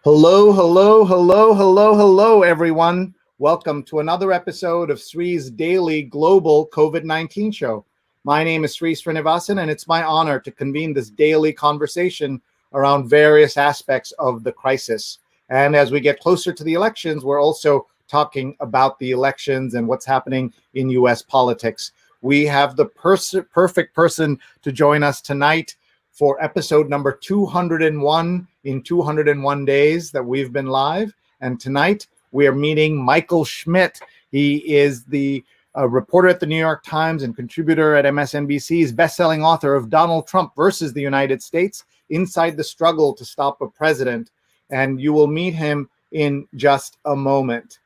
Hello, hello, hello, hello, hello, everyone. Welcome to another episode of Sree's daily global COVID-19 show. My name is Sree Sreenivasan, and it's my honor to convene this daily conversation around various aspects of the crisis. And as we get closer to the elections, we're also talking about the elections and what's happening in U.S. politics. We have the perfect person to join us tonight for episode number 201 in 201 days that we've been live. And tonight we are meeting Michael Schmidt. He is the reporter at the New York Times and contributor at MSNBC. He's best-selling author of Donald Trump versus the United States, Inside the Struggle to Stop a President. And you will meet him in just a moment.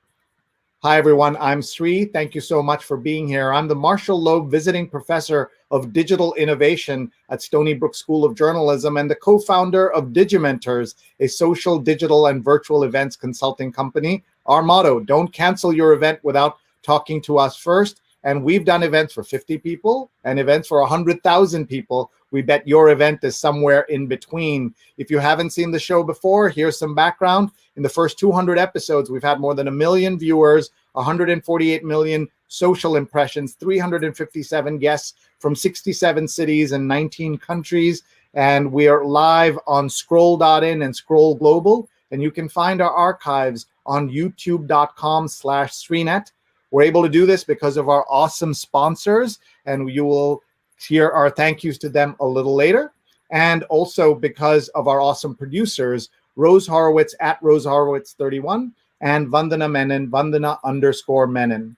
Hi, everyone. I'm Sree. Thank you so much for being here. I'm the Marshall Loeb Visiting Professor of Digital Innovation at Stony Brook School of Journalism and the co-founder of Digimentors, a social, digital, and virtual events consulting company. Our motto, don't cancel your event without talking to us first. And we've done events for 50 people and events for 100,000 people. We bet your event is somewhere in between. If you haven't seen the show before, here's some background. In the first 200 episodes, we've had more than 1 million viewers, 148 million social impressions, 357 guests from 67 cities and 19 countries. And we are live on Scroll.in and Scroll Global. And you can find our archives on youtube.com/Sreenet. We're able to do this because of our awesome sponsors, and you will hear our thank yous to them a little later. And also because of our awesome producers, Rose Horowitz at Rose Horowitz 31 and Vandana Menon, Vandana_Menon.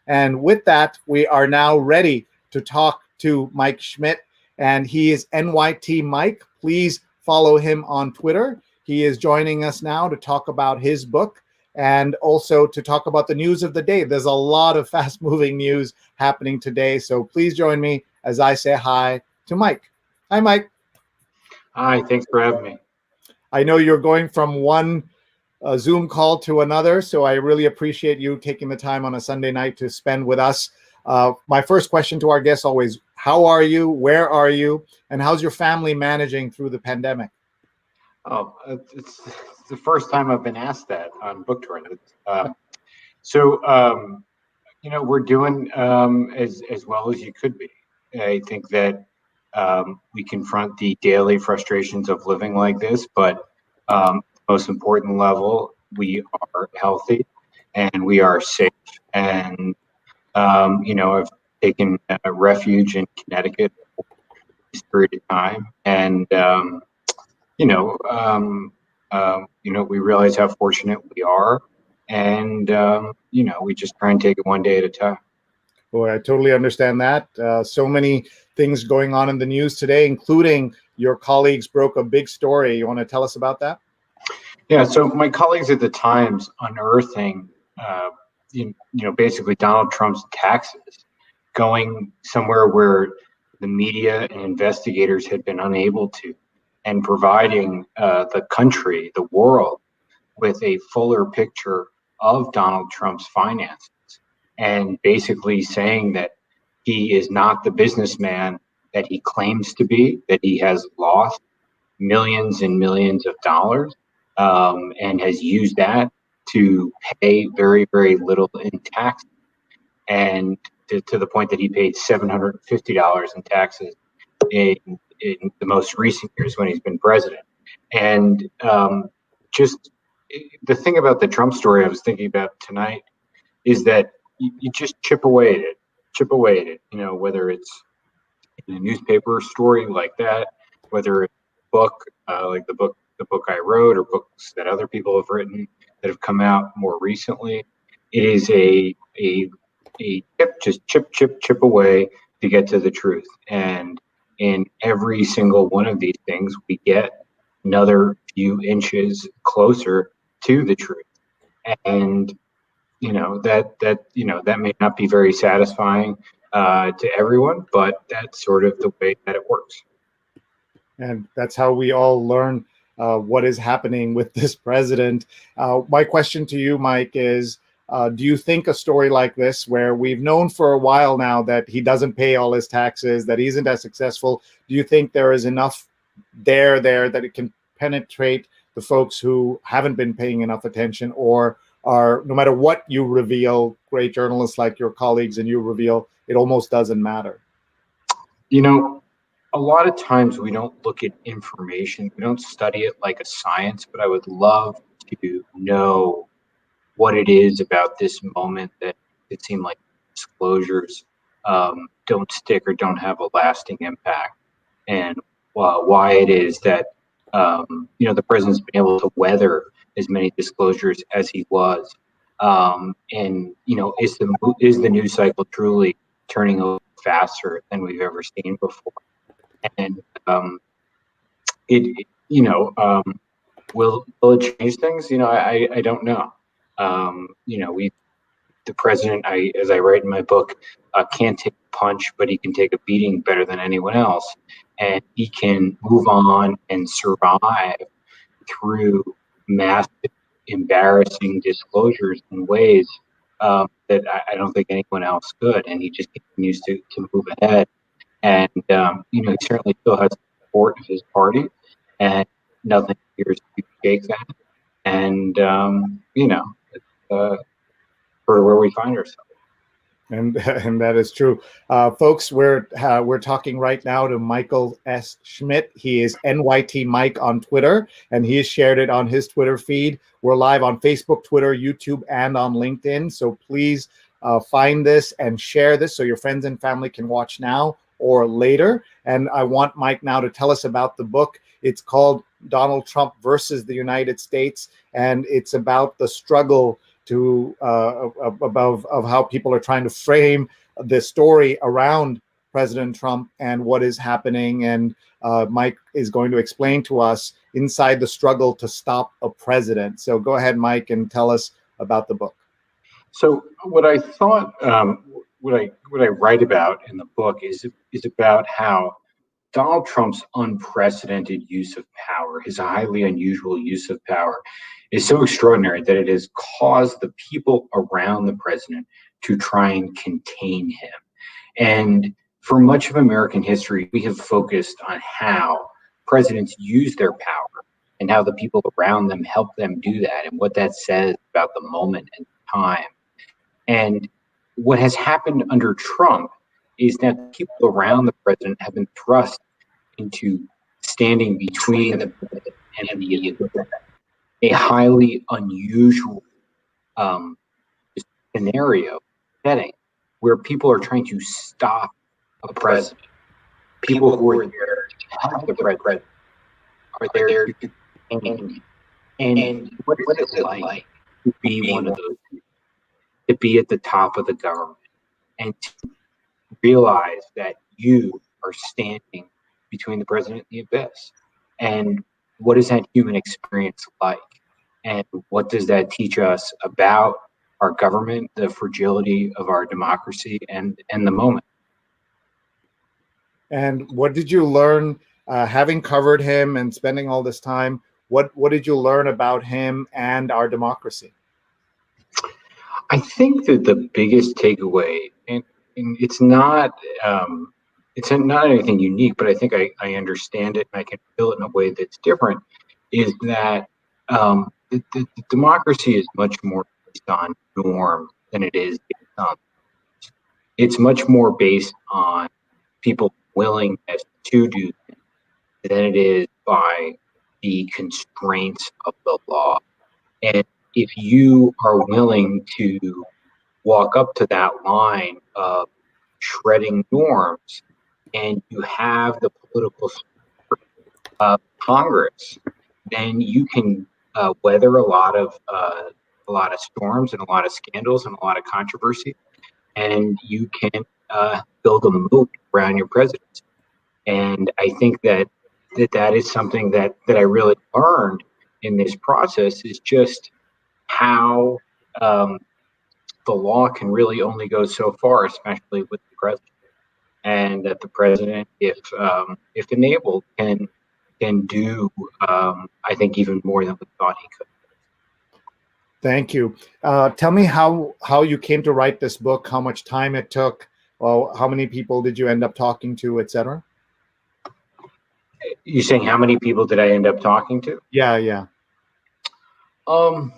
And with that, we are now ready to talk to Mike Schmidt, and he is NYT Mike. Please follow him on Twitter. He is joining us now to talk about his book and also to talk about the news of the day. There's a lot of fast-moving news happening today, so please join me as I say hi to Mike. Hi, Mike. Hi, thanks for having me. I know you're going from one Zoom call to another, so I really appreciate you taking the time on a Sunday night to spend with us. My first question to our guests always, how are you, where are you, and how's your family managing through the pandemic? Oh, it's the first time I've been asked that on book tour. We're doing as well as you could be. I think that we confront the daily frustrations of living like this, but most important level, we are healthy and we are safe. And I've taken refuge in Connecticut for this period of time, and we realize how fortunate we are, and we just try and take it one day at a time. Boy, I totally understand that. So many things going on in the news today, including your colleagues broke a big story. You want to tell us about that? Yeah, so my colleagues at the Times unearthing, basically Donald Trump's taxes going somewhere where the media and investigators had been unable to, and providing the country, the world, with a fuller picture of Donald Trump's finances, and basically saying that he is not the businessman that he claims to be, that he has lost millions and millions of dollars, and has used that to pay very, very little in taxes, and to the point that he paid $750 in taxes in the most recent years when he's been president. And just the thing about the Trump story I was thinking about tonight is that you just chip away at it, whether it's in a newspaper story like that, whether it's a book, like the book I wrote, or books that other people have written that have come out more recently. It is a chip away to get to the truth. And in every single one of these things, we get another few inches closer to the truth. And that may not be very satisfying to everyone, but that's sort of the way that it works. And that's how we all learn what is happening with this president. My question to you, Mike, is do you think a story like this, where we've known for a while now that he doesn't pay all his taxes, that he isn't as successful, do you think there is enough there that it can penetrate the folks who haven't been paying enough attention, or are, no matter what you reveal, great journalists like your colleagues and you reveal, it almost doesn't matter? You know, a lot of times we don't look at information, we don't study it like a science, but I would love to know what it is about this moment that it seemed like disclosures don't stick or don't have a lasting impact, and why it is that the president's been able to weather as many disclosures as he was, and is the news cycle truly turning over faster than we've ever seen before? And it you know will it change things? I don't know. We the president, as I write in my book, can't take a punch, but he can take a beating better than anyone else, and he can move on and survive through massive, embarrassing disclosures in ways that I don't think anyone else could, and he just continues to move ahead. And he certainly still has the support of his party, and nothing appears to shake that. And it's sort of where we find ourselves. And that is true, folks. We're talking right now to Michael S. Schmidt. He is NYT Mike on Twitter, and he has shared it on his Twitter feed. We're live on Facebook, Twitter, YouTube, and on LinkedIn. So please find this and share this so your friends and family can watch now or later. And I want Mike now to tell us about the book. It's called Donald Trump versus the United States, and it's about the struggle to of how people are trying to frame the story around President Trump and what is happening. And Mike is going to explain to us inside the struggle to stop a president. So go ahead, Mike, and tell us about the book. So what I thought, what I write about in the book is about how Donald Trump's unprecedented use of power, his highly unusual use of power, is so extraordinary that it has caused the people around the president to try and contain him. And for much of American history, we have focused on how presidents use their power and how the people around them help them do that, and what that says about the moment and time. And what has happened under Trump is that people around the president have been thrust into standing between the president and the electorate. A highly unusual scenario setting where people are trying to stop a president. People who are there to help the president are there to contain him. And what is it like to be one of those people, to be at the top of the government and to realize that you are standing between the president and the abyss? And what is that human experience like? And what does that teach us about our government, the fragility of our democracy, and the moment? And what did you learn, having covered him and spending all this time? What did you learn about him and our democracy? I think that the biggest takeaway, and it's not anything unique, but I think I understand it and I can feel it in a way that's different, is that the democracy is much more based on norm than it is based on. It's much more based on people willingness to do things than it is by the constraints of the law. And if you are willing to walk up to that line of shredding norms, and you have the political support of Congress, then you can weather a lot of storms and a lot of scandals and a lot of controversy, and you can build a moat around your presidency. And I think that is something that I really learned in this process, is just how the law can really only go so far, especially with the president, and that the president, if enabled, can do I think even more than we thought he could. Thank you. Tell me how you came to write this book, how much time it took, how many people did you end up talking to, etc.? You're saying how many people did I end up talking to? Yeah. Um,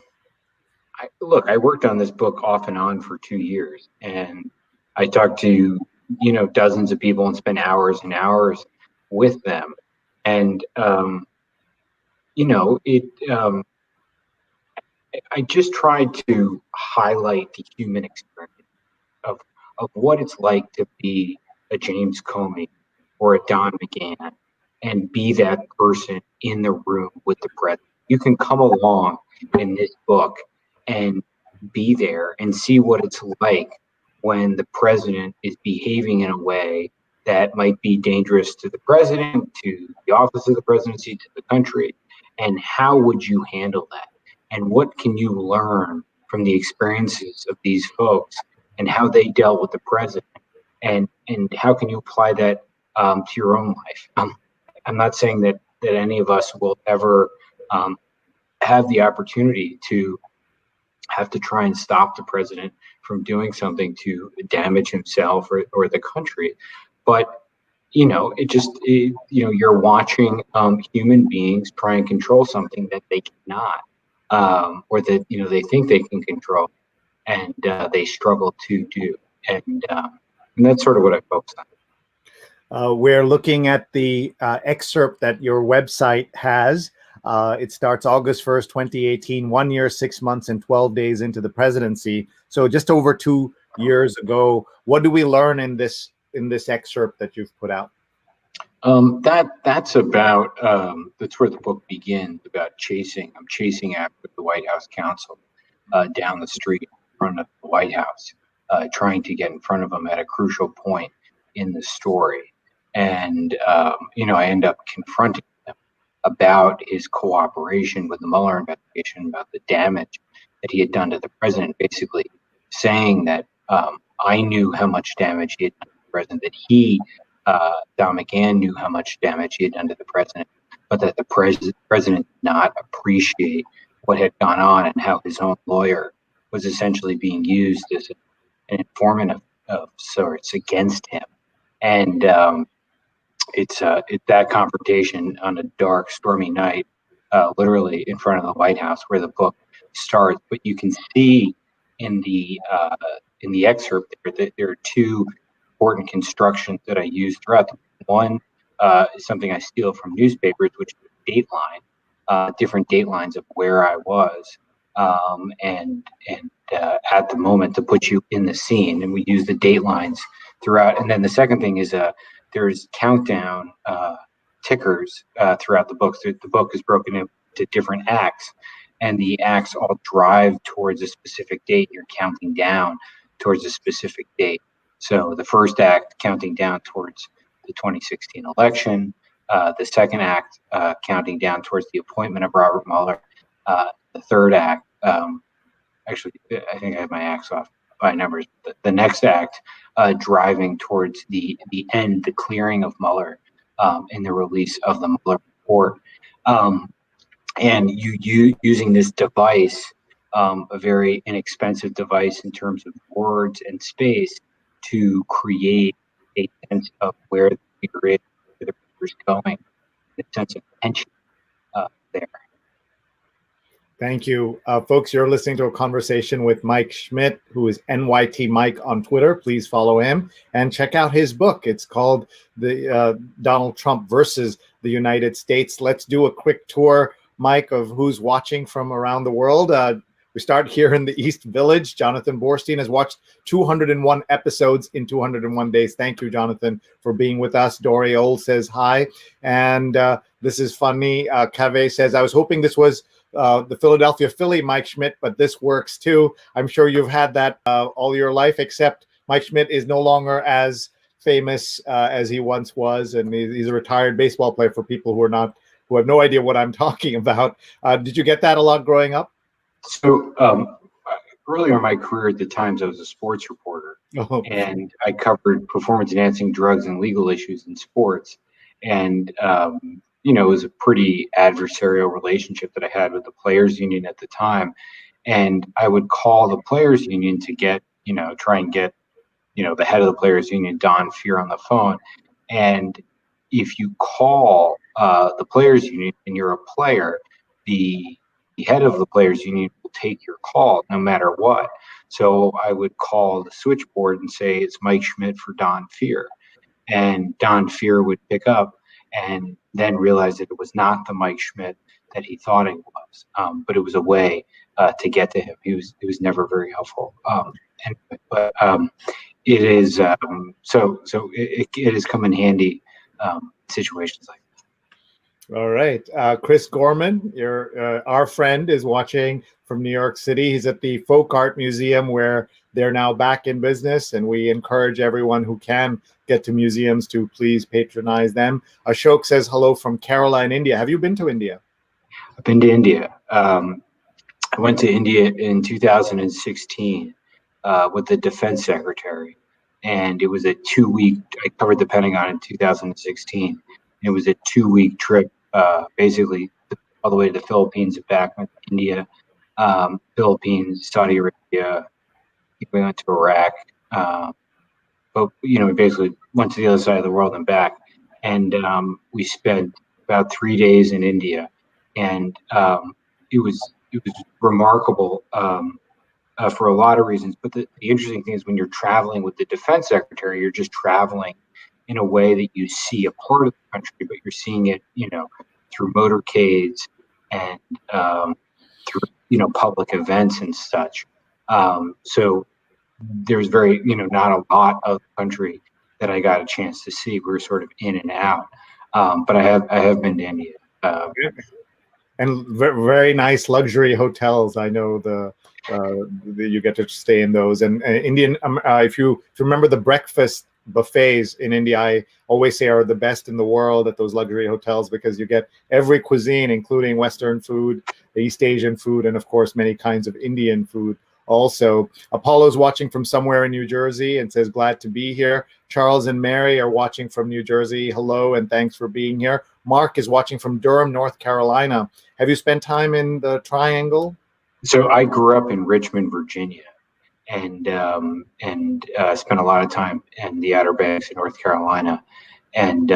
Look, I worked on this book off and on for 2 years, and I talked to, dozens of people and spent hours and hours with them. And, it, I just tried to highlight the human experience of, of what it's like to be a James Comey or a Don McGahn and be that person in the room with the president. You can come along in this book and be there and see what it's like when the president is behaving in a way that might be dangerous to the president, to the office of the presidency, to the country. And how would you handle that? And what can you learn from the experiences of these folks and how they dealt with the president? And how can you apply that to your own life? I'm not saying that any of us will ever have the opportunity to have to try and stop the president from doing something to damage himself or the country. But you're watching human beings try and control something that they cannot, or that they think they can control, and they struggle to do. And that's sort of what I focus on. We're looking at the excerpt that your website has. It starts August 1st, 2018, 1 year, 6 months, and 12 days into the presidency. So just over 2 years ago. What do we learn in this excerpt that you've put out? That's where the book begins, about I'm chasing after the White House counsel down the street in front of the White House, trying to get in front of them at a crucial point in the story. And, I end up confronting him about his cooperation with the Mueller investigation, about the damage that he had done to the president, basically saying that I knew how much damage he had done to the president, that Don McGahn knew how much damage he had done to the president, but that the president did not appreciate what had gone on and how his own lawyer was essentially being used as an informant of sorts against him. And it's that confrontation on a dark, stormy night, literally in front of the White House, where the book starts. But you can see in the excerpt that there are two important constructions that I use throughout. One is something I steal from newspapers, which is dateline, different datelines of where I was, and at the moment, to put you in the scene. And we use the datelines throughout. And then the second thing is there's countdown tickers throughout the book. So the book is broken into different acts, and the acts all drive towards a specific date. You're counting down towards a specific date. So the first act, counting down towards the 2016 election. The second act, counting down towards the appointment of Robert Mueller. The third act, actually, I think I have my acts off by numbers. The next act, driving towards the end, the clearing of Mueller, and the release of the Mueller report. And you using this device, a very inexpensive device in terms of words and space, to create a sense of where the reader is, where the reader is going, a sense of tension there. Thank you. Folks, you're listening to a conversation with Mike Schmidt, who is NYT Mike on Twitter. Please follow him and check out his book. It's called The Donald Trump versus the United States. Let's do a quick tour, Mike, of who's watching from around the world. We start here in the East Village. Jonathan Borstein has watched 201 episodes in 201 days. Thank you, Jonathan, for being with us. Dory Old says hi. And this is funny. Cave says, I was hoping this was the Philadelphia Philly Mike Schmidt, but this works too. I'm sure you've had that all your life, except Mike Schmidt is no longer as famous as he once was. And he's a retired baseball player, for people who have no idea what I'm talking about. Did you get that a lot growing up? So earlier in my career at the Times, I was a sports reporter, and I covered performance-enhancing drugs and legal issues in sports. And it was a pretty adversarial relationship that I had with the players' union at the time. And I would call the players' union to try and get the head of the players' union, Don Fear, on the phone. And if you call the players' union and you're a player, the the head of the players union will take your call no matter what. So I would call the switchboard and say, it's Mike Schmidt for Don Fear. And Don Fear would pick up and then realize that it was not the Mike Schmidt that he thought it was, but it was a way to get to him. He was never very helpful. But it is so it has come in handy situations like that. All right. Chris Gorman, our friend, is watching from New York City. He's at the Folk Art Museum, where they're now back in business, and we encourage everyone who can get to museums to please patronize them. Ashok says hello from Kerala in India. Have you been to India? I've been to India. I went to India in 2016 with the defense secretary, and it was a 2-week. I covered the Pentagon in 2016. It was a 2-week trip, basically all the way to the Philippines and back. Went to India, Philippines, Saudi Arabia. We went to Iraq, but we basically went to the other side of the world and back. And we spent about 3 days in India, and it was remarkable for a lot of reasons. But the interesting thing is, when you're traveling with the defense secretary, you're just traveling in a way that you see a part of the country, but you're seeing it, through motorcades and through, public events and such. So there's very, not a lot of the country that I got a chance to see. We were sort of in and out. But I have been to India. And very nice luxury hotels. I know you get to stay in those. And Indian, if you remember the breakfast buffets in India, I always say are the best in the world at those luxury hotels, because you get every cuisine, including Western food, East Asian food, and of course many kinds of Indian food. Also, Apollo's watching from somewhere in New Jersey and says, glad to be here. Charles and Mary are watching from New Jersey. Hello, and thanks for being here. Mark is watching from Durham, North Carolina. Have you spent time in the Triangle? So I grew up in Richmond, Virginia, and spent a lot of time in the Outer Banks in North Carolina. And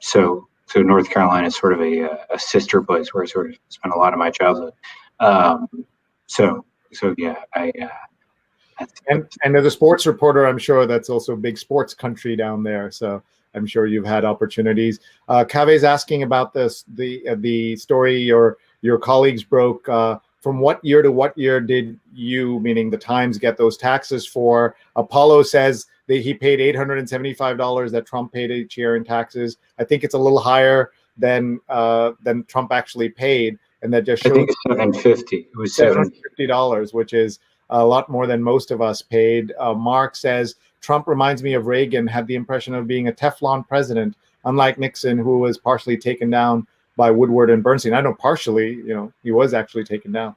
so North Carolina is sort of a sister place where I sort of spent a lot of my childhood. So yeah, and as a sports reporter, I'm sure that's also a big sports country down there. So I'm sure you've had opportunities. Kave's asking about the story your colleagues broke. From what year to what year did you, meaning the Times, get those taxes for? Apollo says that he paid $875 that Trump paid each year in taxes. I think it's a little higher than Trump actually paid. And that just shows, I think it's $750. It was $750, which is a lot more than most of us paid. Mark says, Trump reminds me of Reagan, had the impression of being a Teflon president, unlike Nixon, who was partially taken down by Woodward and Bernstein. I know partially, he was actually taken down.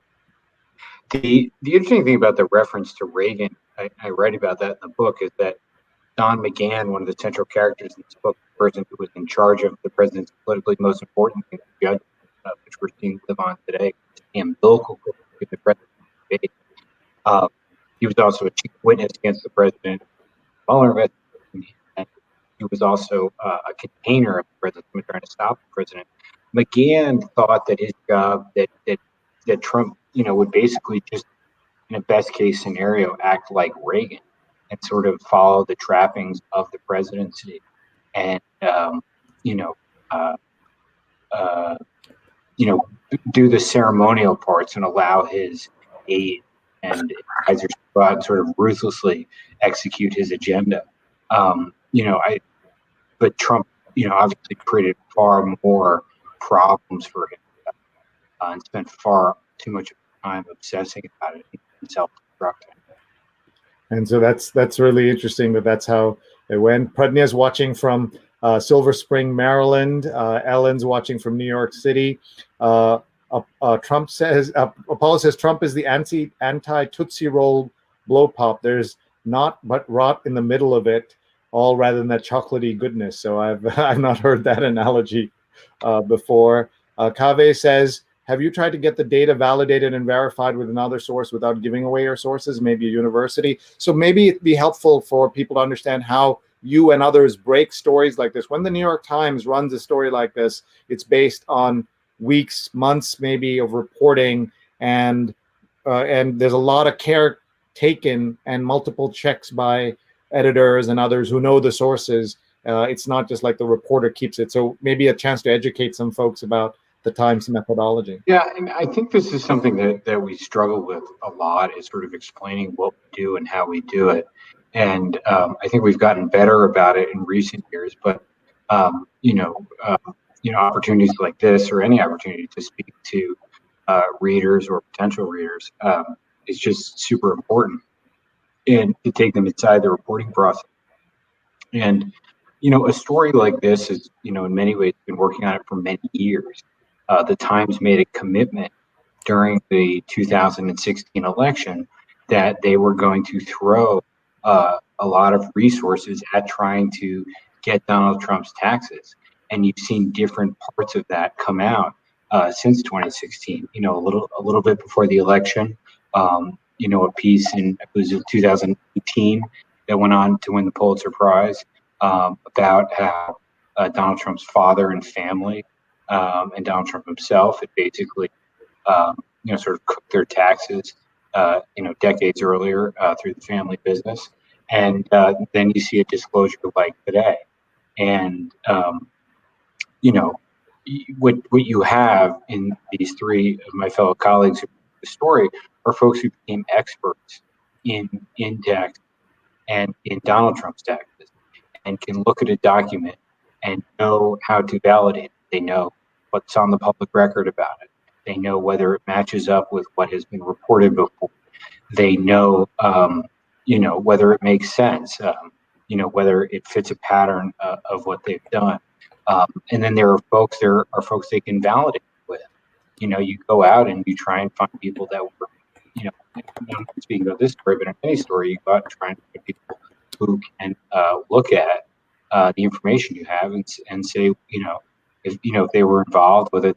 The interesting thing about the reference to Reagan, I write about that in the book, is that Don McGahn, one of the central characters in this book, the person who was in charge of the president's politically most important thing, judge, which we're seeing live on today, the umbilical cord with the president. He was also a chief witness against the president, and he was also a container of the president, trying to stop the president. McGahn thought that his job, that Trump, would basically just, in a best case scenario, act like Reagan and sort of follow the trappings of the presidency, and do the ceremonial parts and allow his aide and advisors to go out and sort of ruthlessly execute his agenda. But Trump, obviously created far more problems for him and spent far too much time obsessing about it and self-destructing. And so that's really interesting that's how it went. Pradnya's watching from Silver Spring, Maryland. Ellen's watching from New York City. Trump says, Apollo says, Trump is the anti-Tootsie Roll blow pop. There's not but rot in the middle of it, all rather than that chocolatey goodness. So I've not heard that analogy before. Kaveh says, have you tried to get the data validated and verified with another source without giving away your sources, maybe a university? So maybe it'd be helpful for people to understand how you and others break stories like this. When the New York Times runs a story like this, it's based on weeks, months, maybe of reporting, and there's a lot of care taken and multiple checks by editors and others who know the sources. It's not just like the reporter keeps it. So maybe a chance to educate some folks about the Times methodology. Yeah, and I think this is something that we struggle with a lot, is sort of explaining what we do and how we do it. And I think we've gotten better about it in recent years. But opportunities like this, or any opportunity to speak to readers or potential readers, is just super important, and to take them inside the reporting process. And a story like this is, in many ways, been working on it for many years. The Times made a commitment during the 2016 election that they were going to throw a lot of resources at trying to get Donald Trump's taxes. And you've seen different parts of that come out since 2016. A little bit before the election, a piece in, it was 2018, that went on to win the Pulitzer Prize, about how Donald Trump's father and family, and Donald Trump himself had basically, sort of cooked their taxes, decades earlier, through the family business. And then you see a disclosure like today. And, what you have in these three of my fellow colleagues who wrote the story are folks who became experts in tax and in Donald Trump's taxes, and can look at a document and know how to validate it. They know what's on the public record about it. They know whether it matches up with what has been reported before. They know, whether it makes sense, whether it fits a pattern of what they've done. And then there are folks they can validate with. You go out and you try and find people that were, not speaking about this story, but in any story, you go out and try and find people who can look at the information you have and say, if they were involved, whether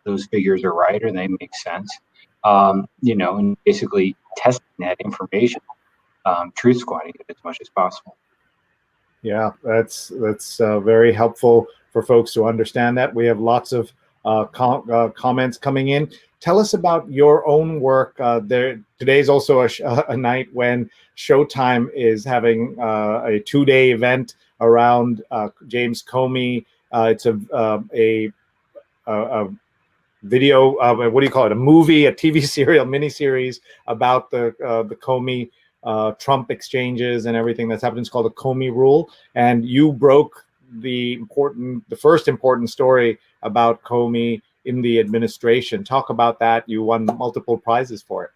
those figures are right or they make sense, and basically testing that information, truth squatting it as much as possible. Yeah, that's very helpful for folks to understand that. We have lots of comments coming in. Tell us about your own work. Today's also a night when Showtime is having a 2-day event around James Comey. It's a video, what do you call it? A movie, a TV serial, miniseries about the Comey Trump exchanges and everything that's happened. It's called the Comey Rule, and you broke the first important story about Comey in the administration. Talk about that. You won multiple prizes for it.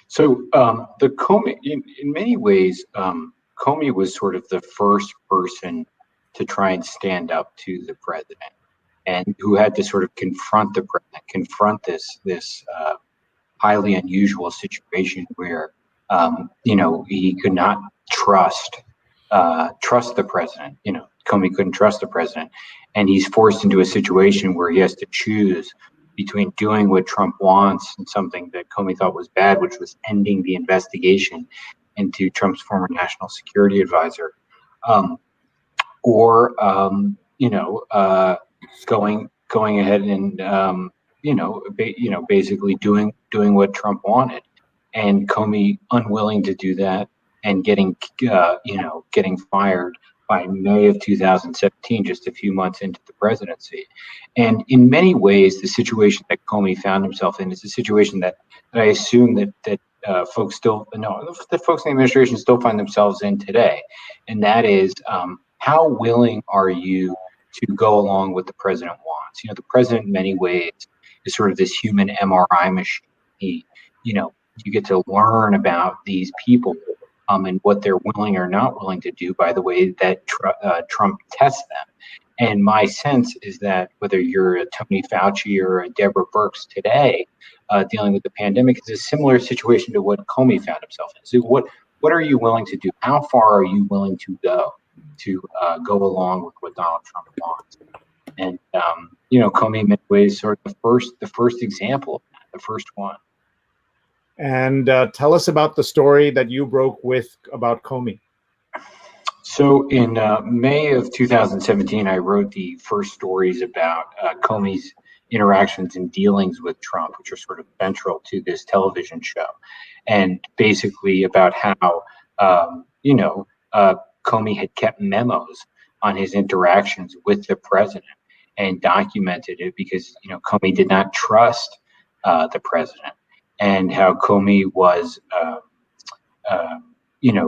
So the Comey, in many ways, Comey was sort of the first person to try and stand up to the president, and who had to sort of confront the president, confront this highly unusual situation where he could not trust the president. Comey couldn't trust the president, and he's forced into a situation where he has to choose between doing what Trump wants and something that Comey thought was bad, which was ending the investigation into Trump's former national security advisor, or going ahead and basically doing what Trump wanted. And Comey unwilling to do that, and getting fired by May of 2017, just a few months into the presidency. And in many ways, the situation that Comey found himself in is a situation that I assume that folks still know, that folks in the administration still find themselves in today. And that is, how willing are you to go along with the president wants? The president in many ways is sort of this human MRI machine. You get to learn about these people and what they're willing or not willing to do by the way that Trump tests them. And my sense is that whether you're a Tony Fauci or a Deborah Birx today, dealing with the pandemic, is a similar situation to what Comey found himself in. So what are you willing to do? How far are you willing to go along with what Donald Trump wants? And Comey in many ways sort of the first example of that, the first one. And tell us about the story that you broke about Comey. So in May of 2017, I wrote the first stories about Comey's interactions and dealings with Trump, which are sort of central to this television show, and basically about how Comey had kept memos on his interactions with the president and documented it because Comey did not trust the president, and how Comey was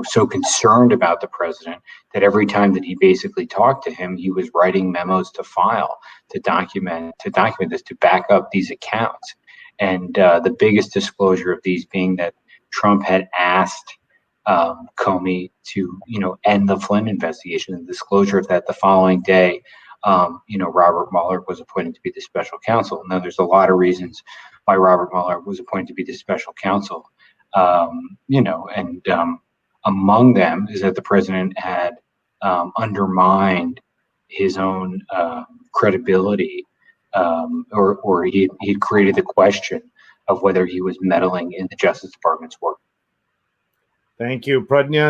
so concerned about the president that every time that he basically talked to him, he was writing memos to file to document this, to back up these accounts. And the biggest disclosure of these being that Trump had asked Comey to end the Flynn investigation. The disclosure of that the following day, Robert Mueller was appointed to be the special counsel. Now, there's a lot of reasons why Robert Mueller was appointed to be the special counsel, among them is that the president had undermined his own credibility, or he created the question of whether he was meddling in the Justice Department's work. Thank you. Pradnya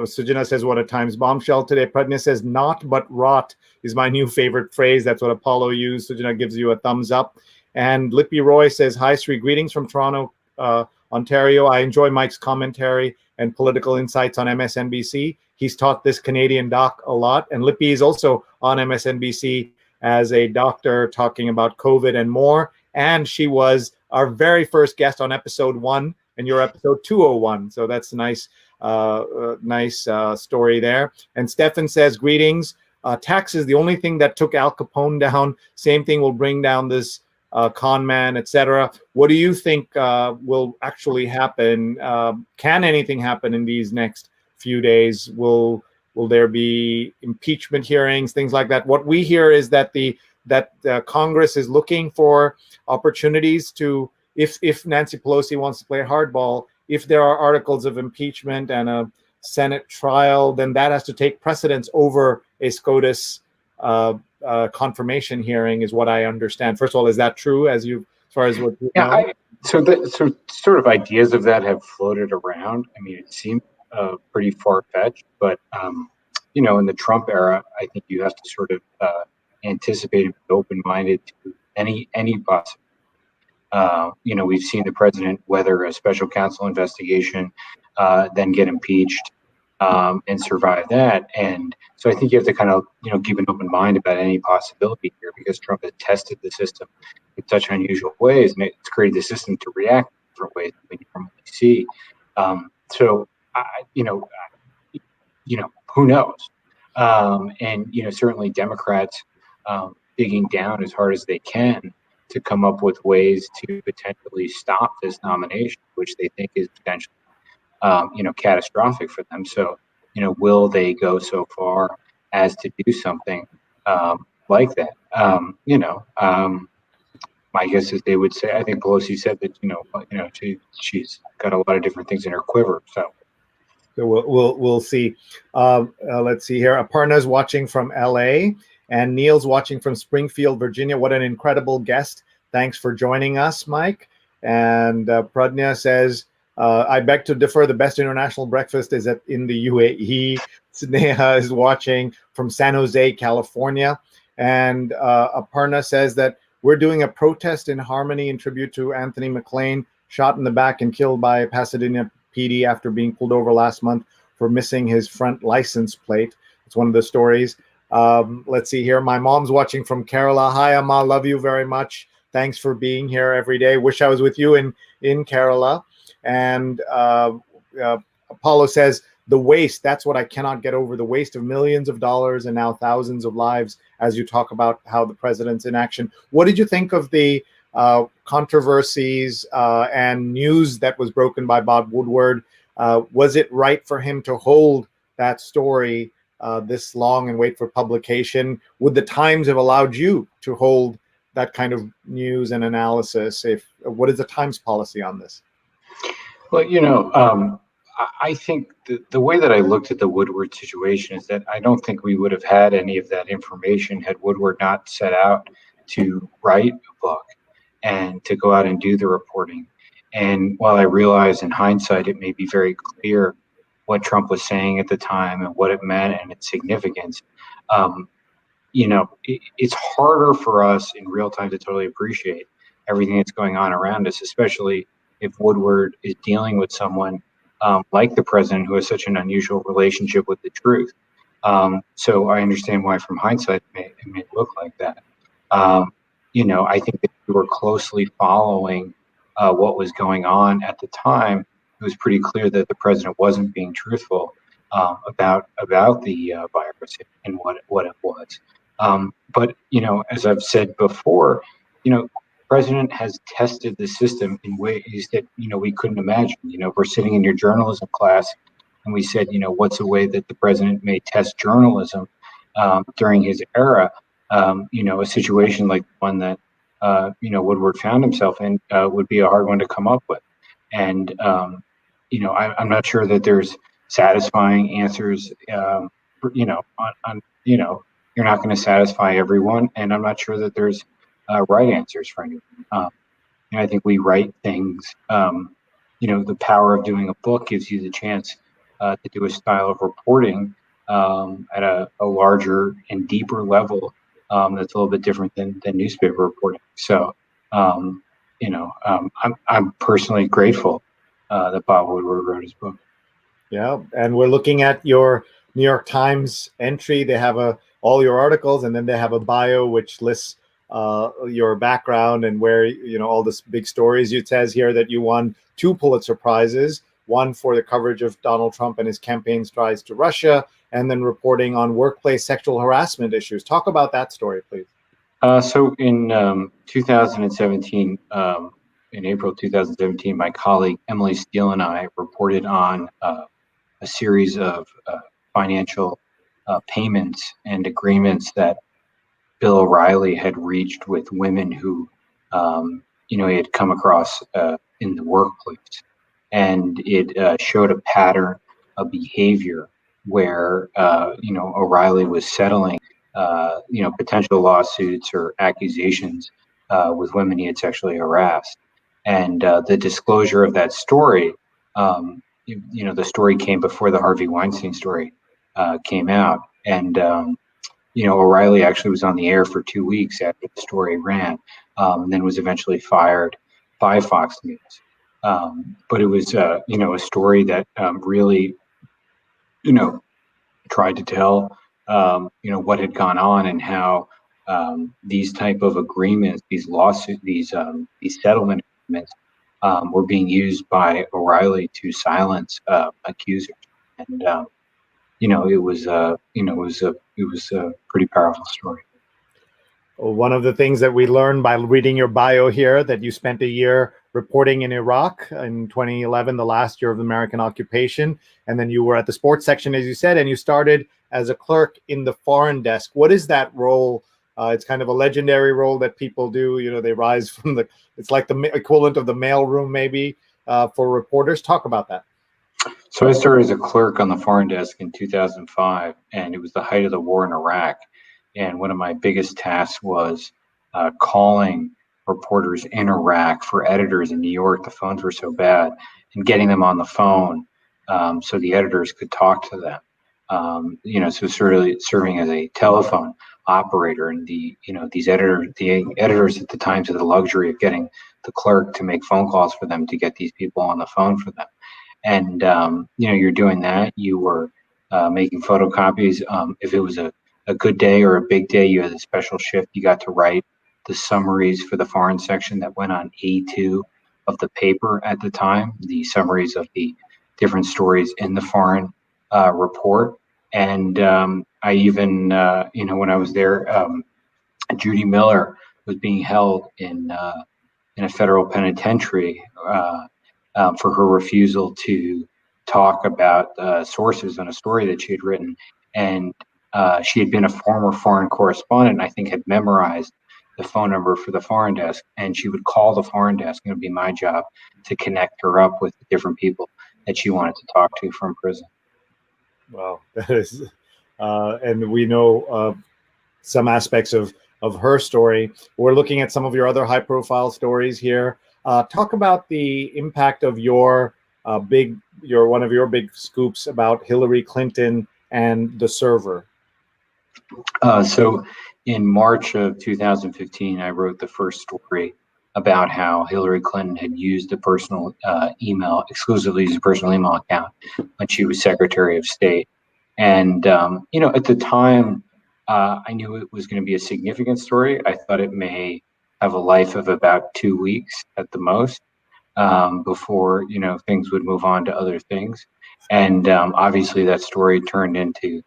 Sujana says, what a times bombshell today. Pradnya says, not but rot is my new favorite phrase. That's what Apollo used. Sujana gives you a thumbs up. And Lippy Roy says, hi, Sree, greetings from Toronto, Ontario. I enjoy Mike's commentary and political insights on MSNBC. He's taught this Canadian doc a lot. And Lippy is also on MSNBC as a doctor talking about COVID and more. And she was our very first guest on episode 1, and you're episode 201. So that's a nice story there. And Stefan says, greetings. Taxes, the only thing that took Al Capone down. Same thing will bring down this con man, etc. What do you think will actually happen? Can anything happen in these next few days? Will there be impeachment hearings, things like that? What we hear is that Congress is looking for opportunities to, if Nancy Pelosi wants to play hardball, if there are articles of impeachment and a Senate trial, then that has to take precedence over a SCOTUS confirmation hearing, is what I understand. First of all, is that true as far as what you know? So sort of ideas of that have floated around. I mean, it seems pretty far-fetched, but in the Trump era, I think you have to sort of anticipate and be open-minded to any possibility. We've seen the president weather a special counsel investigation, then get impeached, and survive that. And so I think you have to kind of, keep an open mind about any possibility here, because Trump has tested the system in such unusual ways, and it's created the system to react in different ways than we normally see. Who knows? And certainly Democrats digging down as hard as they can to come up with ways to potentially stop this nomination, which they think is potentially, catastrophic for them. So, will they go so far as to do something like that? My guess is they would say, I think Pelosi said that, she's got a lot of different things in her quiver. So we'll see. Let's see here. Aparna's watching from LA, and Neil's watching from Springfield, Virginia. What an incredible guest. Thanks for joining us, Mike. And Pradnya says, I beg to differ. The best international breakfast is in the UAE. Sneha is watching from San Jose, California. And Aparna says that we're doing a protest in harmony in tribute to Anthony McLean, shot in the back and killed by Pasadena PD after being pulled over last month for missing his front license plate. It's one of the stories. Let's see here. My mom's watching from Kerala. Hi, Amma. Love you very much. Thanks for being here every day. Wish I was with you in Kerala. And Apollo says, the waste, that's what I cannot get over, the waste of millions of dollars and now thousands of lives, as you talk about how the president's in action. What did you think of the controversies and news that was broken by Bob Woodward? Was it right for him to hold that story this long and wait for publication? Would the Times have allowed you to hold that kind of news and analysis? What is the Times policy on this? Well, I think the way that I looked at the Woodward situation is that I don't think we would have had any of that information had Woodward not set out to write a book and to go out and do the reporting. And while I realize in hindsight it may be very clear what Trump was saying at the time and what it meant and its significance, it's harder for us in real time to totally appreciate everything that's going on around us, especially if Woodward is dealing with someone like the president who has such an unusual relationship with the truth. So I understand why, from hindsight, it may look like that. I think that we were closely following what was going on at the time. It was pretty clear that the president wasn't being truthful about the virus and what it was. But as I've said before, the president has tested the system in ways that we couldn't imagine. If we're sitting in your journalism class, and we said, what's a way that the president may test journalism during his era? A situation like the one that Woodward found himself in would be a hard one to come up with. And I'm not sure that there's satisfying answers. You're not going to satisfy everyone, and I'm not sure that there's right answers for anyone. And I think we write things. The power of doing a book gives you the chance to do a style of reporting at a larger and deeper level that's a little bit different than newspaper reporting. So, I'm personally grateful that Bob Woodward wrote his book. Yeah, and we're looking at your New York Times entry. They have all your articles, and then they have a bio which lists your background and where all this big stories. It says here that you won 2 Pulitzer Prizes, one for the coverage of Donald Trump and his campaign strides to Russia, and then reporting on workplace sexual harassment issues. Talk about that story, please. So in 2017, in April 2017, my colleague Emily Steele and I reported on a series of financial payments and agreements that Bill O'Reilly had reached with women who, he had come across in the workplace. And it showed a pattern of behavior where, O'Reilly was settling, potential lawsuits or accusations with women he had sexually harassed. And the disclosure of that story, the story came before the Harvey Weinstein story came out. And, O'Reilly actually was on the air for 2 weeks after the story ran, and then was eventually fired by Fox News. But it was, a story that really, tried to tell, what had gone on and how these type of agreements, these lawsuits, these settlement agreements were being used by O'Reilly to silence accusers. And, it was a pretty powerful story. One of the things that we learned by reading your bio here, that you spent a year reporting in Iraq in 2011, the last year of American occupation. And then you were at the sports section, as you said, and you started as a clerk in the foreign desk. What is that role? It's kind of a legendary role that people do. They rise from it's like the equivalent of the mailroom, maybe, for reporters. Talk about that. So I started as a clerk on the foreign desk in 2005, and it was the height of the war in Iraq. And one of my biggest tasks was calling reporters in Iraq for editors in New York. The phones were so bad, and getting them on the phone so the editors could talk to them. So sort of serving as a telephone operator. And the editors at the time had the luxury of getting the clerk to make phone calls for them to get these people on the phone for them. And you're doing that. You were making photocopies. If it was a good day or a big day, you had a special shift. You got to write the summaries for the foreign section that went on A2 of the paper at the time, the summaries of the different stories in the foreign report. And I even, when I was there, Judy Miller was being held in a federal penitentiary for her refusal to talk about sources on a story that she had written. And she had been a former foreign correspondent, and I think had memorized the phone number for the foreign desk, and she would call the foreign desk, and it would be my job to connect her up with the different people that she wanted to talk to from prison. Wow, that is, and we know some aspects of her story. We're looking at some of your other high-profile stories here. Talk about the impact of one of your big scoops about Hillary Clinton and the server. So in March of 2015, I wrote the first story about how Hillary Clinton had used a personal email, exclusively used a personal email account when she was Secretary of State. And, at the time, I knew it was going to be a significant story. I thought it may have a life of about 2 weeks at the most, before, things would move on to other things. And obviously that story turned into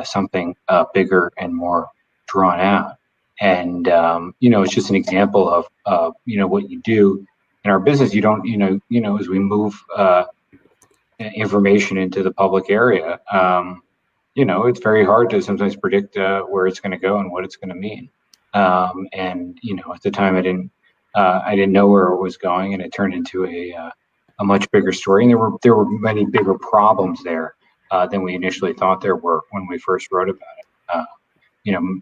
something bigger and more drawn out. And, it's just an example of, what you do in our business. You don't, as we move information into the public area, it's very hard to sometimes predict where it's going to go and what it's going to mean. And, at the time I didn't know where it was going, and it turned into a much bigger story. And there were many bigger problems there than we initially thought there were when we first wrote about it.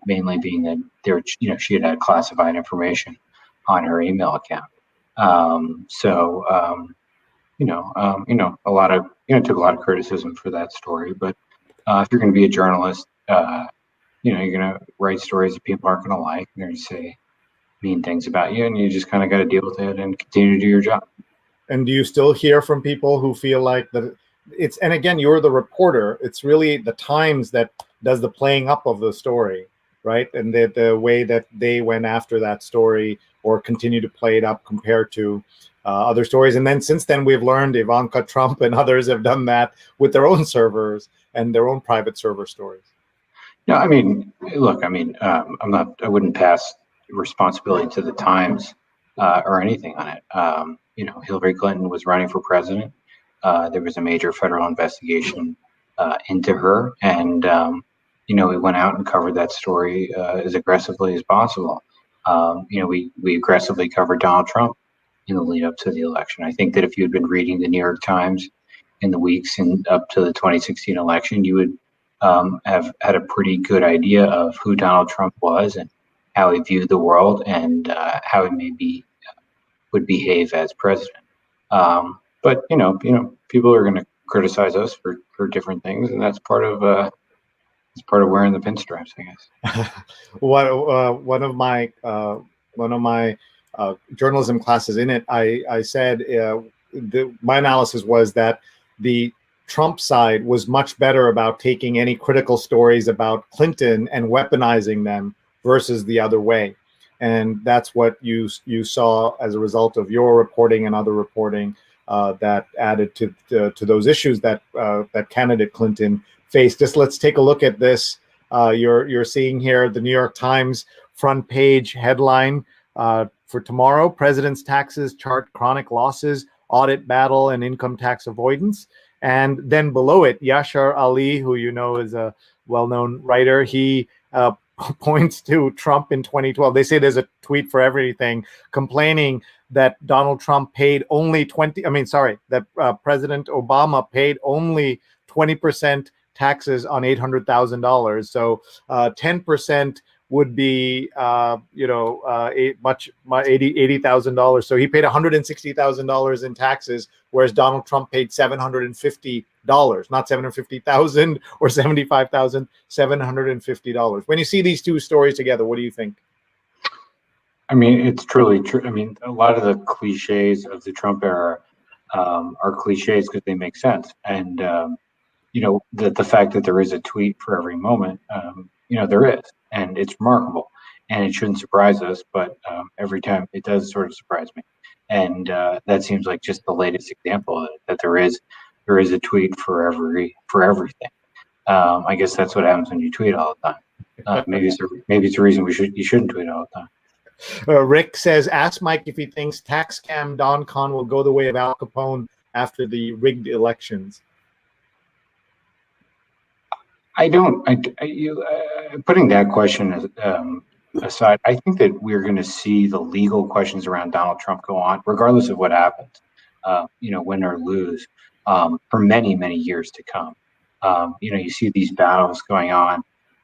Mainly being that she had classified information on her email account. A lot of took a lot of criticism for that story. But if you're going to be a journalist, you're going to write stories that people aren't going to like. They're going to say mean things about you, and you just kind of got to deal with it and continue to do your job. And do you still hear from people who feel like that it's, and again, you're the reporter, it's really the Times that does the playing up of the story, right? And the way that they went after that story or continue to play it up compared to other stories. And then since then, we've learned Ivanka Trump and others have done that with their own servers and their own private server stories. No, I mean, look, I wouldn't pass responsibility to the Times or anything on it. Hillary Clinton was running for president. There was a major federal investigation into her, and we went out and covered that story as aggressively as possible. We aggressively covered Donald Trump in the lead up to the election. I think that if you had been reading the New York Times in the weeks and up to the 2016 election, you would have had a pretty good idea of who Donald Trump was and how he viewed the world and how he would behave as president. But people are going to criticize us for different things, and that's part of wearing the pinstripes, I guess. One of my journalism classes in it, I said my analysis was that the Trump side was much better about taking any critical stories about Clinton and weaponizing them versus the other way. And that's what you saw as a result of your reporting and other reporting that added to those issues that candidate Clinton faced. Just let's take a look at this. You're seeing here the New York Times front page headline for tomorrow: President's taxes chart chronic losses, audit battle, and income tax avoidance. And then below it, Yashar Ali, who you know is a well-known writer, he points to Trump in 2012. They say there's a tweet for everything, complaining that Donald Trump paid only that President Obama paid only 20% taxes on $800,000. So 10% would be $80,000. So he paid $160,000 in taxes, whereas Donald Trump paid $750, not $750,000 or $75,000, $750. When you see these two stories together, what do you think? I mean, it's truly true. I mean, a lot of the cliches of the Trump era are cliches because they make sense. And, the fact that there is a tweet for every moment, there is, and it's remarkable. And it shouldn't surprise us, but every time it does sort of surprise me. And that seems like just the latest example of it, that there is a tweet for everything. I guess that's what happens when you tweet all the time. Maybe it's a reason you shouldn't tweet all the time. Rick says, ask Mike if he thinks tax scam Don Con will go the way of Al Capone after the rigged elections. I don't. Putting that question aside, I think that we're going to see the legal questions around Donald Trump go on, regardless of what happens, win or lose, for many, many years to come. You see these battles going on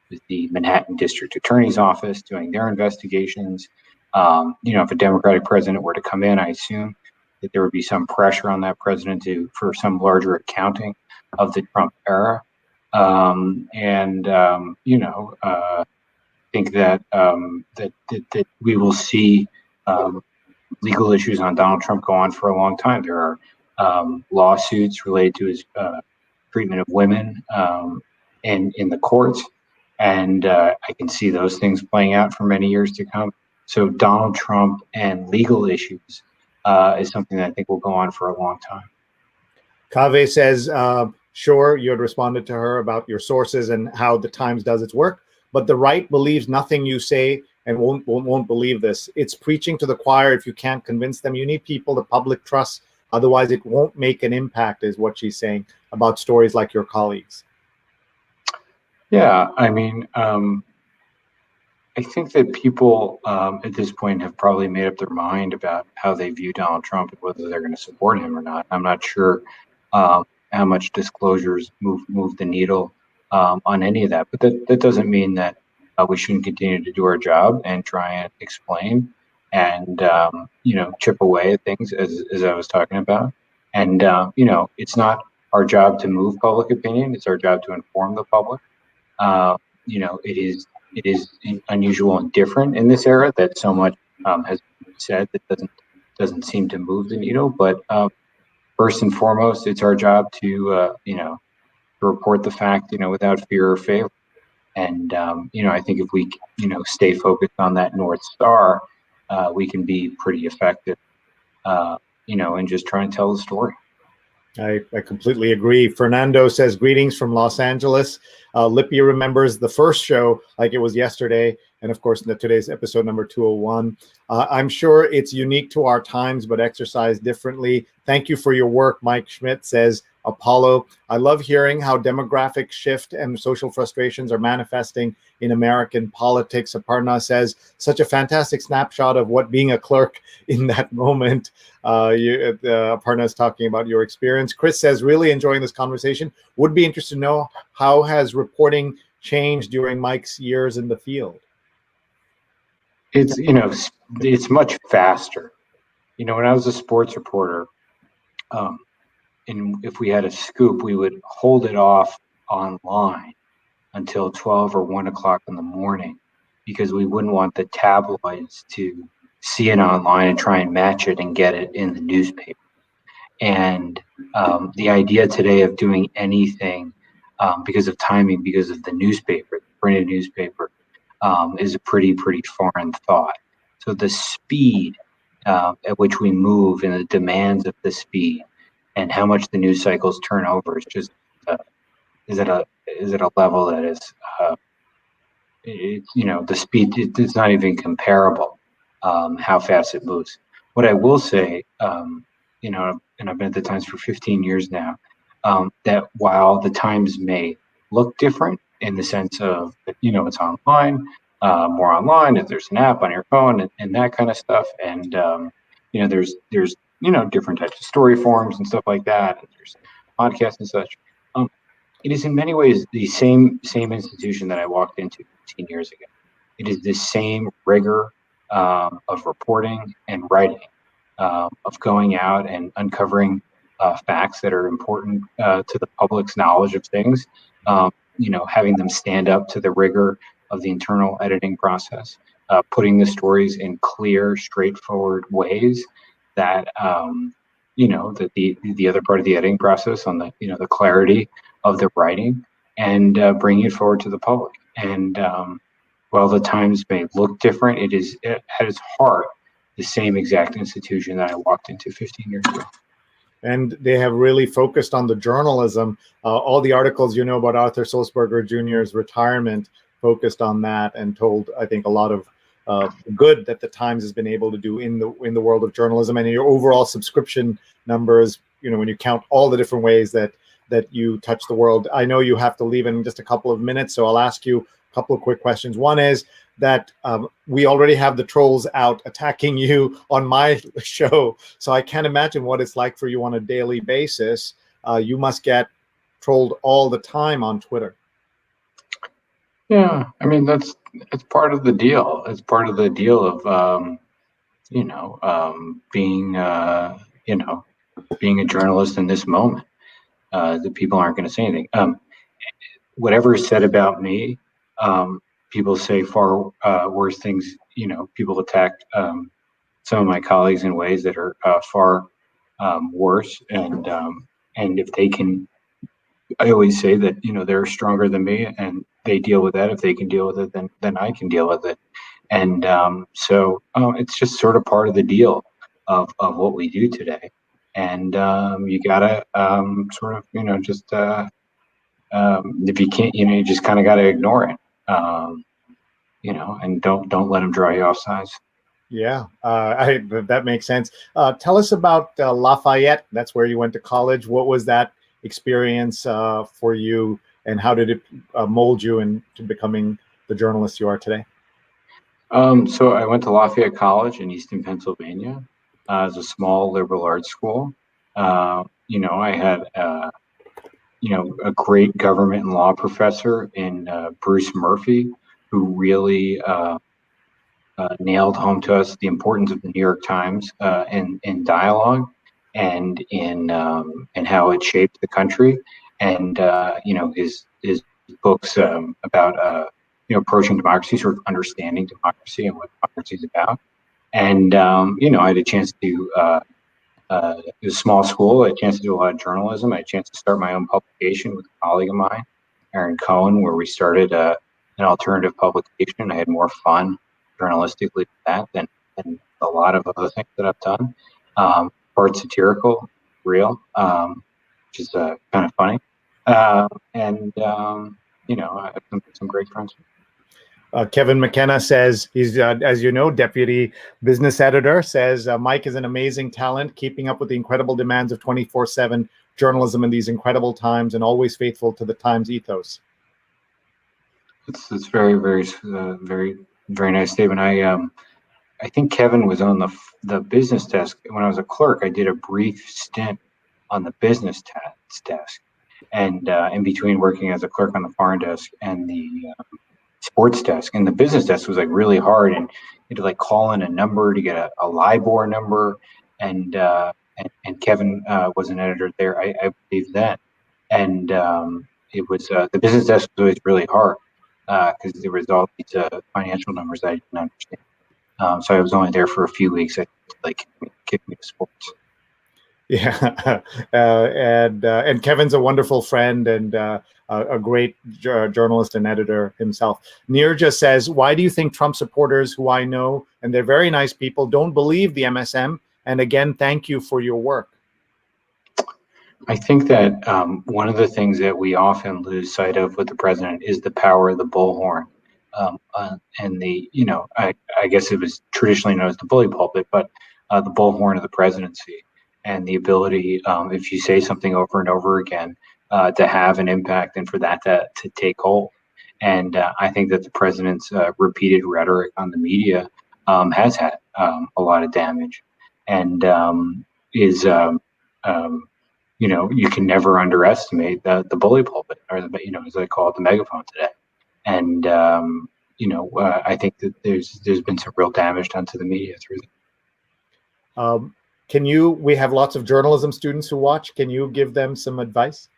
with the Manhattan District Attorney's Office doing their investigations. If a Democratic president were to come in, I assume that there would be some pressure on that president for some larger accounting of the Trump era. think that that we will see legal issues on Donald Trump go on for a long time. There are lawsuits related to his treatment of women in the courts, and I can see those things playing out for many years to come. So Donald Trump and legal issues is something that I think will go on for a long time. Kaveh says, sure, you had responded to her about your sources and how the Times does its work, but the right believes nothing you say and won't believe this. It's preaching to the choir if you can't convince them. You need people the public trusts, otherwise it won't make an impact, is what she's saying about stories like your colleagues. Yeah, I mean, I think that people at this point have probably made up their mind about how they view Donald Trump and whether they're going to support him or not. I'm not sure how much disclosures move the needle on any of that, but that doesn't mean that we shouldn't continue to do our job and try and explain and chip away at things as I was talking about. And it's not our job to move public opinion; it's our job to inform the public. It is unusual and different in this era that so much has been said that doesn't seem to move the needle. But first and foremost, it's our job to report the fact without fear or favor. And I think if we stay focused on that North Star, we can be pretty effective. And just try and tell the story. I completely agree. Fernando says, greetings from Los Angeles. Lippy remembers the first show like it was yesterday. And of course, today's episode number 201. I'm sure it's unique to our times, but exercised differently. Thank you for your work, Mike Schmidt says. Apollo, I love hearing how demographic shift and social frustrations are manifesting in American politics. Aparna says, such a fantastic snapshot of what being a clerk in that moment. Aparna is talking about your experience. Chris says, really enjoying this conversation. Would be interested to know how has reporting changed during Mike's years in the field? It's much faster. When I was a sports reporter, and if we had a scoop, we would hold it off online until 12 or 1 o'clock in the morning because we wouldn't want the tabloids to see it online and try and match it and get it in the newspaper. And the idea today of doing anything because of timing, because of the newspaper, the printed newspaper, is a pretty foreign thought. So the speed at which we move and the demands of the speed and how much the news cycles turn over is just is at a level that is the speed it's not even comparable how fast it moves. What I will say, and I've been at the Times for 15 years now, that while the Times may look different in the sense of it's online, more online, and there's an app on your phone and that kind of stuff, and there's different types of story forms and stuff like that, and there's podcasts and such. It is in many ways the same institution that I walked into 15 years ago. It is the same rigor of reporting and writing, of going out and uncovering facts that are important to the public's knowledge of things, having them stand up to the rigor of the internal editing process, putting the stories in clear, straightforward ways that that the other part of the editing process on the the clarity of the writing and bringing it forward to the public. And while the Times may look different, it is at its heart the same exact institution that I walked into 15 years ago. And they have really focused on the journalism. All the articles about Arthur Sulzberger Jr.'s retirement focused on that and told, I think, a lot of good that the Times has been able to do in the world of journalism. And your overall subscription numbers, when you count all the different ways that you touch the world. I know you have to leave in just a couple of minutes, so I'll ask you a couple of quick questions. One is that we already have the trolls out attacking you on my show, so I can't imagine what it's like for you on a daily basis. You must get trolled all the time on Twitter. Yeah, I mean it's part of the deal. It's part of the deal of being being a journalist in this moment. The people aren't going to say anything. whatever is said about me, people say far worse things. People attack some of my colleagues in ways that are far worse. And if they can, I always say that they're stronger than me, and they deal with that. If they can deal with it, then I can deal with it. And so it's just sort of part of the deal of what we do today. And you gotta sort of just if you can't, you just kind of gotta ignore it. And don't let them draw you off sides. Yeah, that makes sense. Tell us about Lafayette. That's where you went to college. What was that experience for you, and how did it mold you into becoming the journalist you are today? So I went to Lafayette College in Easton, Pennsylvania. As a small liberal arts school. I had a great government and law professor in Bruce Murphy, who really nailed home to us the importance of the New York Times in dialogue and in how it shaped the country, and his books about approaching democracy, sort of understanding democracy and what democracy is about. And I had a chance to it was a small school. I had a chance to do a lot of journalism. I had a chance to start my own publication with a colleague of mine, Aaron Cohen, where we started an alternative publication. I had more fun journalistically with that than a lot of other things that I've done. Part satirical, real, which is kind of funny. And I have some great friends. Kevin McKenna says he's, as you know, deputy business editor, says Mike is an amazing talent, keeping up with the incredible demands of 24/7 journalism in these incredible times, and always faithful to the Times ethos. It's very, very, very, very nice statement. I think Kevin was on the business desk when I was a clerk. I did a brief stint on the business desk, and in between working as a clerk on the foreign desk and the sports desk, and the business desk was like really hard, and you had to like call in a number to get a LIBOR number, and Kevin was an editor there, I believe then, and it was the business desk was always really hard because there was all these financial numbers I didn't understand. So I was only there for a few weeks. I like kick me to sports. Yeah, and Kevin's a wonderful friend and a great journalist and editor himself. Nirja says, why do you think Trump supporters, who I know, and they're very nice people, don't believe the MSM? And again, thank you for your work. I think that one of the things that we often lose sight of with the president is the power of the bullhorn. And I guess it was traditionally known as the bully pulpit, but the bullhorn of the presidency, and the ability, if you say something over and over again, to have an impact and for that to take hold. And I think that the president's repeated rhetoric on the media has had a lot of damage, and is you can never underestimate the bully pulpit, or as they call it, the megaphone today. And I think that there's been some real damage done to the media through that. We have lots of journalism students who watch. Can you give them some advice?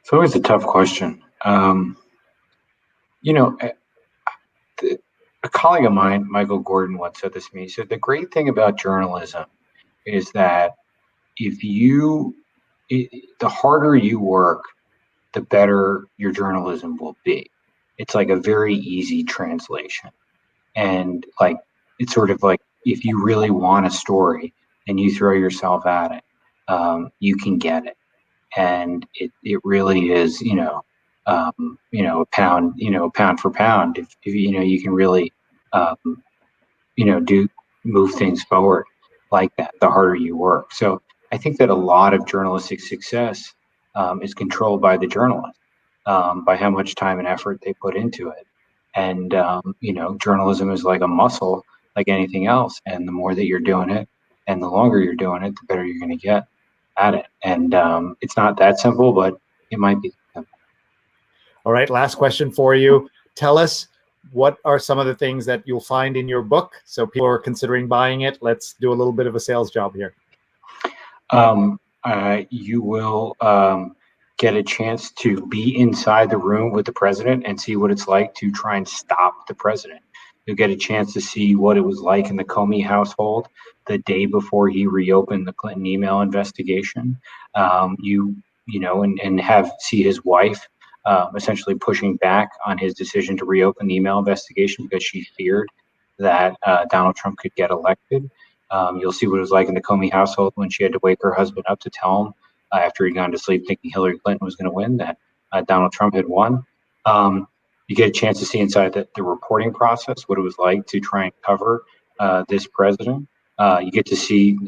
It's always a tough question. A colleague of mine, Michael Gordon, once said this to me. He said, the great thing about journalism is that the harder you work, the better your journalism will be. It's like a very easy translation. And like, it's sort of like, if you really want a story and you throw yourself at it, you can get it. And it really is, a pound for pound. If you can really, move things forward like that, the harder you work. So I think that a lot of journalistic success is controlled by the journalist, by how much time and effort they put into it. And, journalism is like a muscle, like anything else. And the more that you're doing it and the longer you're doing it, the better you're going to get at it. And it's not that simple, but it might be simple. All right. Last question for you. Tell us, what are some of the things that you'll find in your book? So people are considering buying it. Let's do a little bit of a sales job here. You will get a chance to be inside the room with the president and see what it's like to try and stop the president. You'll get a chance to see what it was like in the Comey household the day before he reopened the Clinton email investigation. And have see his wife essentially pushing back on his decision to reopen the email investigation because she feared that Donald Trump could get elected. You'll see what it was like in the Comey household when she had to wake her husband up to tell him after he'd gone to sleep thinking Hillary Clinton was going to win that Donald Trump had won. You get a chance to see inside the reporting process, what it was like to try and cover this president. You get to see,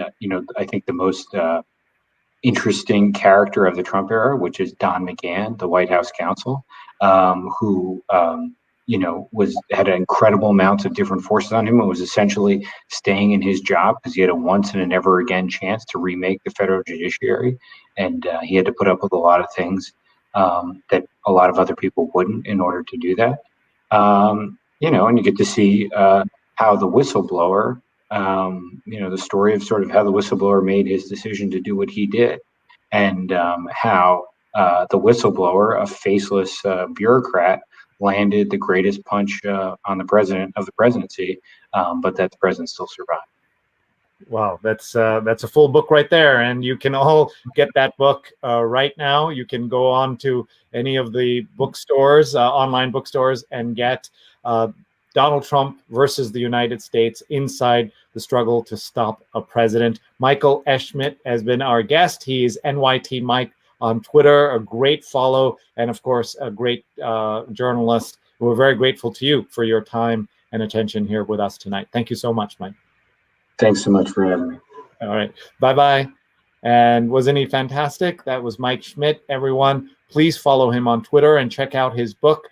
I think the most interesting character of the Trump era, which is Don McGahn, the White House counsel, who had incredible amounts of different forces on him and was essentially staying in his job because he had a once and a never again chance to remake the federal judiciary, and he had to put up with a lot of things that a lot of other people wouldn't in order to do that. And you get to see how the whistleblower, the story of sort of how the whistleblower made his decision to do what he did, and how the whistleblower, a faceless bureaucrat, landed the greatest punch on the president of the presidency, but that the president still survived. Wow, that's a full book right there, and you can all get that book right now. You can go on to any of the bookstores, online bookstores, and get Donald Trump versus the United States: Inside the Struggle to Stop a President. Michael Schmidt has been our guest. He is NYT Mike on Twitter, a great follow, and of course, a great journalist. We're very grateful to you for your time and attention here with us tonight. Thank you so much, Mike. Thanks so much for having me. All right. Bye-bye. And wasn't he fantastic? That was Mike Schmidt, everyone. Please follow him on Twitter and check out his book.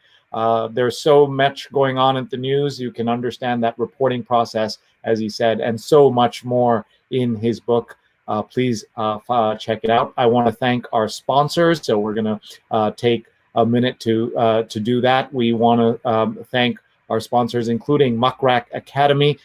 There's so much going on in the news. You can understand that reporting process, as he said, and so much more in his book. Please check it out. I want to thank our sponsors. So we're going to take a minute to do that. We want to thank our sponsors, including Muckrack Academy,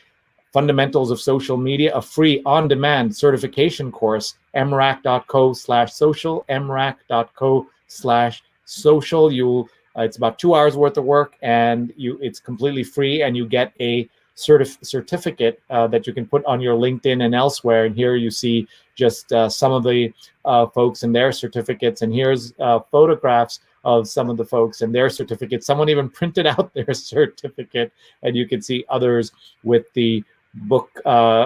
Fundamentals of Social Media, a free on-demand certification course, mrac.co/social, mrac.co/social. It's about 2 hours worth of work, and it's completely free, and you get a certificate that you can put on your LinkedIn and elsewhere. And here you see just some of the folks and their certificates, and here's photographs of some of the folks and their certificates. Someone even printed out their certificate, and you can see others with the book,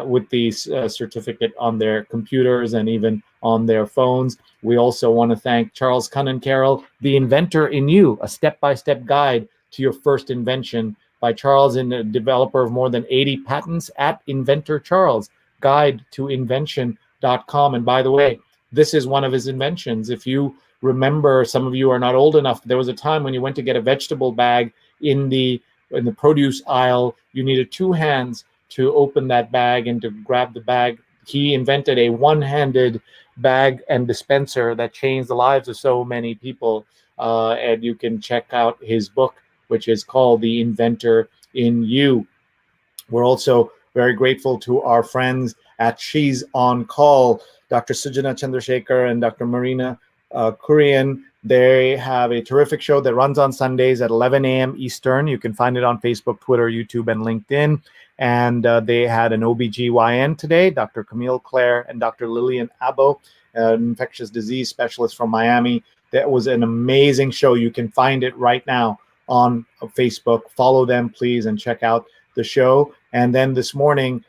with the certificate on their computers and even on their phones. We also want to thank Charles Cunnincarroll, The Inventor in You, a step-by-step guide to your first invention, by Charles, and a developer of more than 80 patents, at Inventor Charles, guide to invention.com. And by the way, this is one of his inventions. If you remember, some of you are not old enough, there was a time when you went to get a vegetable bag in the produce aisle, you needed two hands to open that bag and to grab the bag. He invented a one-handed bag and dispenser that changed the lives of so many people. And you can check out his book, which is called The Inventor in You. We're also very grateful to our friends at She's on Call, Dr. Sujana Chandrasekhar and Dr. Marina Kurian. They have a terrific show that runs on Sundays at 11 a.m. Eastern. You can find it on Facebook, Twitter, YouTube, and LinkedIn. And they had an OBGYN today, Dr. Camille Clare and Dr. Lillian Abo, an infectious disease specialist from Miami. That was an amazing show. You can find it right now on Facebook. Follow them, please, and check out the show. And then this morning,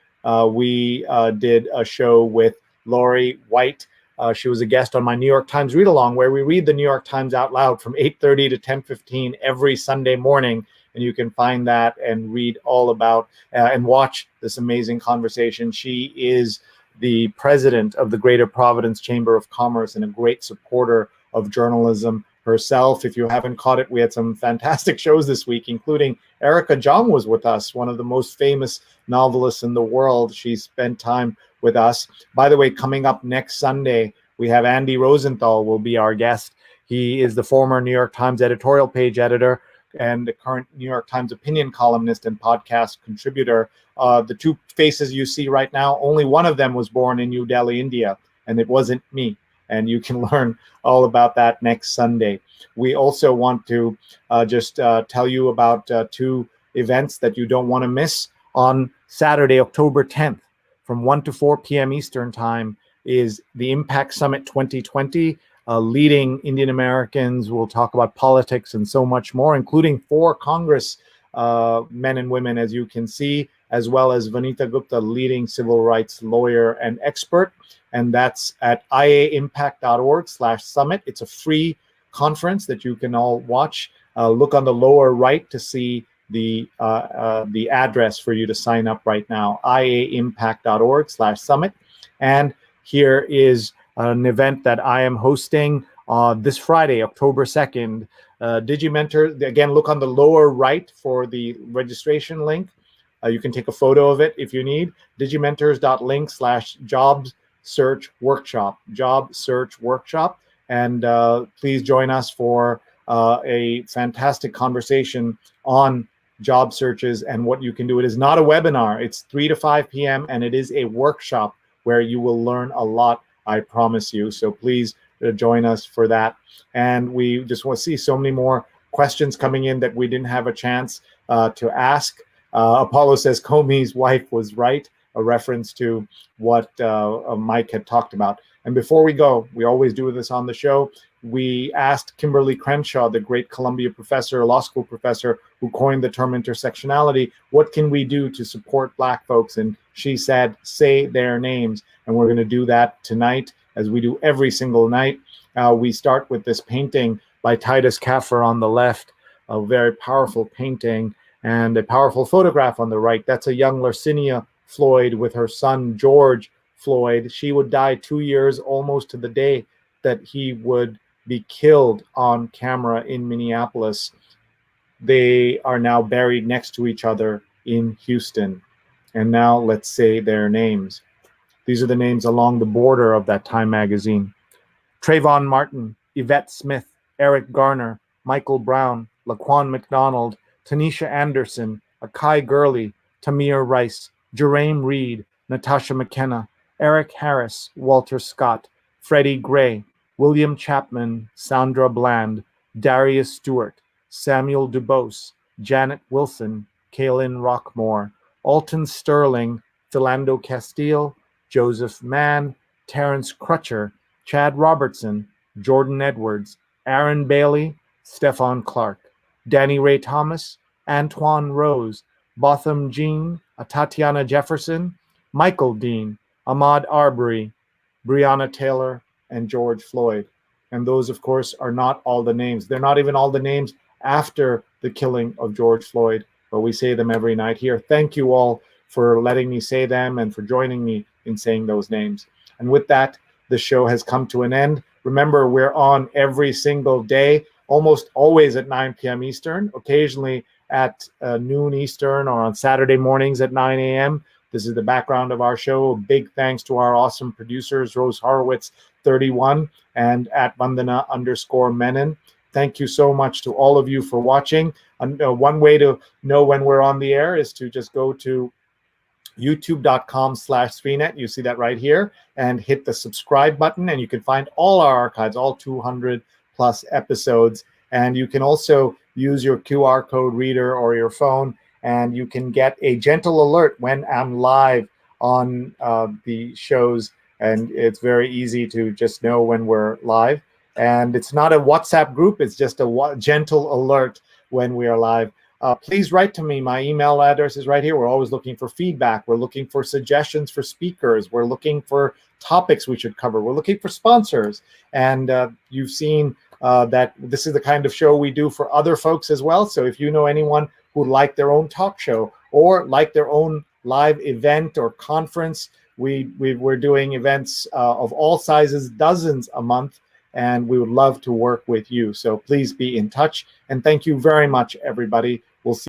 we did a show with Lori White. She was a guest on my New York Times read-along, where we read the New York Times out loud from 8:30 to 10:15 every Sunday morning. And you can find that and read all about and watch this amazing conversation. She is the president of the Greater Providence Chamber of Commerce and a great supporter of journalism herself. If you haven't caught it, we had some fantastic shows this week, including Erica Jong was with us, one of the most famous novelists in the world. She spent time with us. By the way, coming up next Sunday, we have Andy Rosenthal will be our guest. He is the former New York Times editorial page editor and the current New York Times opinion columnist and podcast contributor. The two faces you see right now, only one of them was born in New Delhi, India, and it wasn't me. and you can learn all about that next Sunday. We also want to just tell you about two events that you don't want to miss. On Saturday, October 10th, from 1 to 4 p.m. Eastern Time, is the Impact Summit 2020. Leading Indian Americans will talk about politics and so much more, including 4 Congress men and women, as you can see, as well as Vanita Gupta, leading civil rights lawyer and expert. And that's at iaimpact.org/summit. It's a free conference that you can all watch. Look on the lower right to see the address for you to sign up right now, iaimpact.org/summit. And here is an event that I am hosting this Friday, October 2nd. Digimentors, again, look on the lower right for the registration link. You can take a photo of it if you need. Digimentors.link/job search workshop, job search workshop. And please join us for a fantastic conversation on job searches and what you can do. It is not a webinar. It's 3 to 5 p.m. and it is a workshop where you will learn a lot, I promise you. So please join us for that. And we just want to see so many more questions coming in that we didn't have a chance to ask. Apollo says Comey's wife was right, a reference to what Mike had talked about. And before we go, we always do this on the show. We asked Kimberly Crenshaw, the great Columbia professor, law school professor, who coined the term intersectionality, what can we do to support Black folks? And she said, say their names. And we're going to do that tonight, as we do every single night. We start with this painting by Titus Kaffir on the left, a very powerful painting, and a powerful photograph on the right. That's a young Larcinia Floyd with her son, George Floyd. She would die 2 years almost to the day that he would be killed on camera in Minneapolis. They are now buried next to each other in Houston. And now let's say their names. These are the names along the border of that Time magazine. Trayvon Martin, Yvette Smith, Eric Garner, Michael Brown, Laquan McDonald, Tanisha Anderson, Akai Gurley, Tamir Rice, Jerame Reed, Natasha McKenna, Eric Harris, Walter Scott, Freddie Gray, William Chapman, Sandra Bland, Darius Stewart, Samuel Dubose, Janet Wilson, Kaylin Rockmore, Alton Sterling, Philando Castile, Joseph Mann, Terrence Crutcher, Chad Robertson, Jordan Edwards, Aaron Bailey, Stefan Clark, Danny Ray Thomas, Antoine Rose, Botham Jean, Tatiana Jefferson, Michael Dean, Ahmaud Arbery, Breonna Taylor, and George Floyd. And those, of course, are not all the names. They're not even all the names after the killing of George Floyd, but we say them every night here. Thank you all for letting me say them and for joining me in saying those names. And with that, the show has come to an end. Remember, we're on every single day, almost always at 9 p.m. Eastern, occasionally at noon Eastern, or on Saturday mornings at 9 a.m. This is the background of our show. A big thanks to our awesome producers, Rose Horowitz 31 and at Vandana_Menon. Thank you so much to all of you for watching. One way to know when we're on the air is to just go to youtube.com/SreeNet. You see that right here, and hit the subscribe button, and you can find all our archives, all 200 plus episodes. And you can also use your QR code reader or your phone, and you can get a gentle alert when I'm live on the shows. And it's very easy to just know when we're live. And it's not a WhatsApp group. It's just a gentle alert when we are live. Please write to me. My email address is right here. We're always looking for feedback. We're looking for suggestions for speakers. We're looking for topics we should cover. We're looking for sponsors. And you've seen that this is the kind of show we do for other folks as well. So if you know anyone who'd like their own talk show or like their own live event or conference, we're doing events of all sizes, dozens a month, and we would love to work with you. So please be in touch. And thank you very much, everybody,